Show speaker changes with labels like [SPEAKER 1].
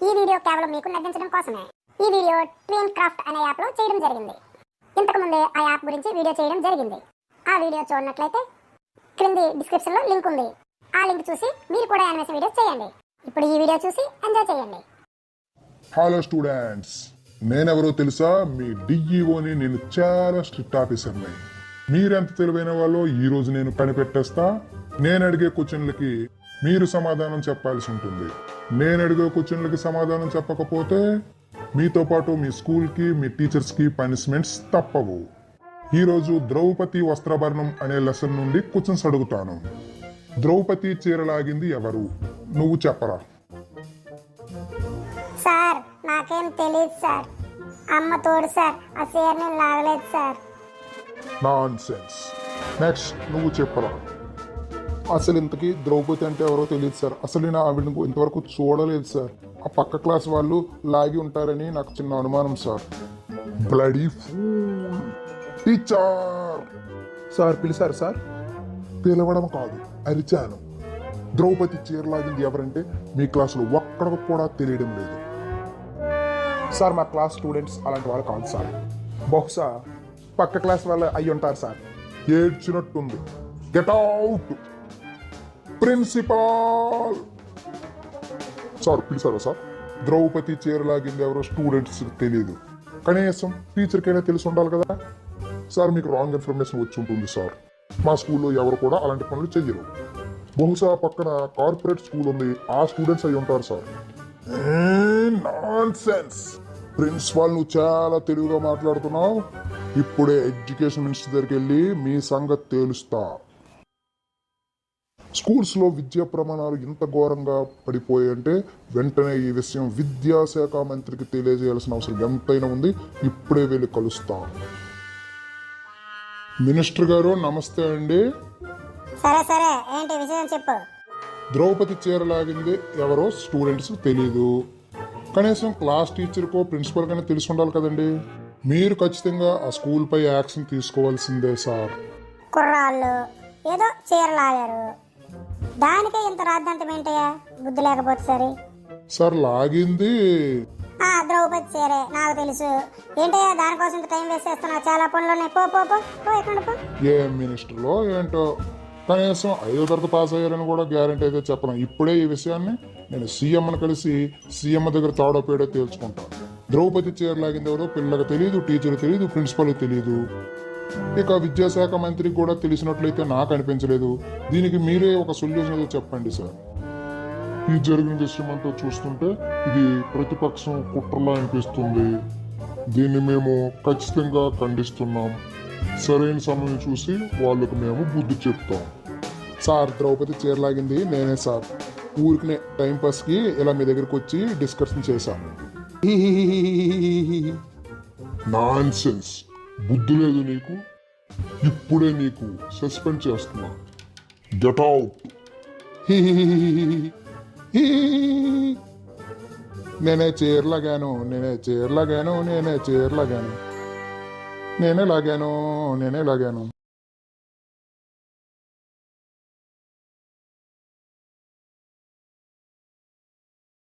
[SPEAKER 1] ఈ వీడియో కేవలం మీకు నవ్వించడం కోసమే. ఈ వీడియో ట్విన్ క్రాఫ్ట్ అనే యాప్ లో చేయడం జరిగింది. ఇంతకు ముందే ఆ యాప్ గురించి వీడియో చేయడం జరిగింది. ఆ వీడియో చూడనట్లయితే క్రింది డిస్క్రిప్షన్ లో లింక్ ఉంది. ఆ లింక్ చూసి మీరు కూడా యానిమేషన్ వీడియో చేయండి. ఇప్పుడు ఈ వీడియో చూసి ఎంజాయ్ చేయండి.
[SPEAKER 2] హలో స్టూడెంట్స్, నేనెవరో తెలుసా? మీ డిఈఓని. నేను చాలా స్ట్రిక్ట్ ఆఫీసర్ని. మీరెంత తెలివైన వాళ్ళో ఈ రోజు నేను కనిపెట్టేస్తా. నేను అడిగే క్వశ్చన్లకి మీరు సమాధానం చెప్పాల్సి ఉంటుంది. నేను అడిగే క్వశ్చన్లకి సమాధానం చెప్పకపోతే మీతో పాటు మీ స్కూల్కి, మీ టీచర్స్కి పనిష్మెంట్స్ తప్పవు. ఈరోజు ద్రౌపది వస్త్రాభరణం అనే లెసన్ నుండి క్వశ్చన్స్ అడుగుతాను. ద్రౌపది చీరలాగింది ఎవరు? నువ్వు చెప్పరా.
[SPEAKER 1] సార్ నాకేం తెలియదు సార్. అమ్మ తోడు సార్. ఆ చీర నేను లాగలేదు సార్.
[SPEAKER 2] Non sense. నెక్స్ట్ నువ్వు చెప్పరా. అసలు ఇంతకీ ద్రౌపది అంటే ఎవరో తెలియదు సార్. అసలు నేను ఆవిడని ఇంతవరకు చూడలేదు సార్. ఆ పక్క క్లాస్ వాళ్ళు లాగి ఉంటారని నాకు చిన్న అనుమానం sir. Bloody fool. Teacher
[SPEAKER 3] sir పిలిచారు సార్.
[SPEAKER 2] పిలవడం కాదు, అరిచాను. ద్రౌపది చీరలాగింది ఎవరంటే మీ క్లాసులో ఒక్కడికి కూడా తెలియడం లేదు.
[SPEAKER 3] సార్ మా క్లాస్ స్టూడెంట్స్ అలాంటి వాళ్ళు కాదు సార్. బహుశా పక్క క్లాస్ వాళ్ళు అయ్యి ఉంటారు సార్.
[SPEAKER 2] ఏడ్చినట్టుంది. Get out. ప్రిన్సిపాల్ సార్ పిలిచారా సార్? ద్రౌపది చీరలాగింది ఎవరో స్టూడెంట్స్ తెలియదు. కనీసం టీచర్కైనా తెలిసి ఉండాలి కదా సార్. మీకు రాంగ్ ఇన్ఫర్మేషన్ వచ్చి ఉంటుంది సార్. మా స్కూల్లో ఎవరు కూడా అలాంటి పనులు చెయ్యరు. బహుశా పక్కన కార్పొరేట్ స్కూల్ ఉంది, ఆ స్టూడెంట్స్ అయి ఉంటారు సార్. Non sense. ప్రిన్సిపాల్, నువ్వు చాలా తెలివిగా మాట్లాడుతున్నావు. ఇప్పుడే ఎడ్యుకేషన్ మినిస్టర్ దగ్గరికి వెళ్ళి మీ సంగతి తేలుస్తా. స్కూల్స్లో విద్యా ప్రమాణాలు ఇంత ఘోరంగా పడిపోయాయంటే వెంటనే ఈ విషయం విద్యాశాఖ మంత్రికి తెలియజేయాల్సిన అవసరం ఎంతైనా ఉంది. ఇప్పుడే వెళ్ళి కలుస్తా. మినిస్టర్ గారు నమస్తే అండి.
[SPEAKER 1] సరే సరే, ఏంటి విషయం చెప్పు.
[SPEAKER 2] ద్రౌపది చీరలాగింది ఎవరో స్టూడెంట్స్ తెలీదు. కనీసం క్లాస్ టీచర్కో ప్రిన్సిపల్ కన్నా తెలిసి ఉండాలి కదండి. మీరు ఖచ్చితంగా ఆ స్కూల్ పై యాక్షన్ తీసుకోవాల్సిందే సార్.
[SPEAKER 1] కుర్రాళ్ళు ఏదో చీరలాగారు, దానికే ఇంత రాద్ధాంతం ఏంటయ్యా? బుద్ధి లేకపోతే సరే.
[SPEAKER 2] సార్ లాగింది
[SPEAKER 1] ద్రౌపది చీరే, నాకు తెలుసు. ఏంటయ్యా దానికోసం ఇంత టైం వేస్ట్ చేస్తున్నావు? చాలా పనులు ఉన్నాయి. పో పో పో పో, ఎక్కడ పో.
[SPEAKER 2] ఏ మినిస్టర్లో ఏంటో, కనీసం 5వ తరగతి పాస్ అయ్యారని కూడా గ్యారంటీ అయితే చెప్పను. ఇప్పుడే ఈ విషయాన్ని నేను సీఎంని కలిసి సీఎం దగ్గర తాడోపేడో తేల్చుకుంటాను. ద్రౌపది చీరలాగింది ఎవరో పిల్లలకు తెలియదు, టీచర్ తెలియదు, ప్రిన్సిపల్కి తెలియదు. ఇక విద్యాశాఖ మంత్రికి కూడా తెలిసినట్లయితే నాకు అనిపించలేదు. దీనికి మీరే ఒక సొల్యూషన్ ఏదో చెప్పండి సార్. ఈ జరిగిన విషయం అంతా చూస్తుంటే ఇది ప్రతిపక్షం కుట్రలా అనిపిస్తుంది. దీన్ని మేము ఖచ్చితంగా ఖండిస్తున్నాం. సరైన సమయం చూసి వాళ్ళకు మేము బుద్ధి చెప్తాం.
[SPEAKER 3] సార్ ద్రౌపది చీరలాగింది నేనే సార్. ఊరికి టైంపాస్కి ఇలా మీ దగ్గరికి వచ్చి డిస్కషన్ చేశాను.
[SPEAKER 2] Non sense. బుద్ధి లేదు నీకు. ఇప్పుడే నీకు సస్పెండ్ చేస్తున్నా. Get out.
[SPEAKER 3] నేనే చీరలాగాను, నేనే చీరలాగాను, నేనే చీరలాగాను, నేనే లాగాను, నేనే లాగాను.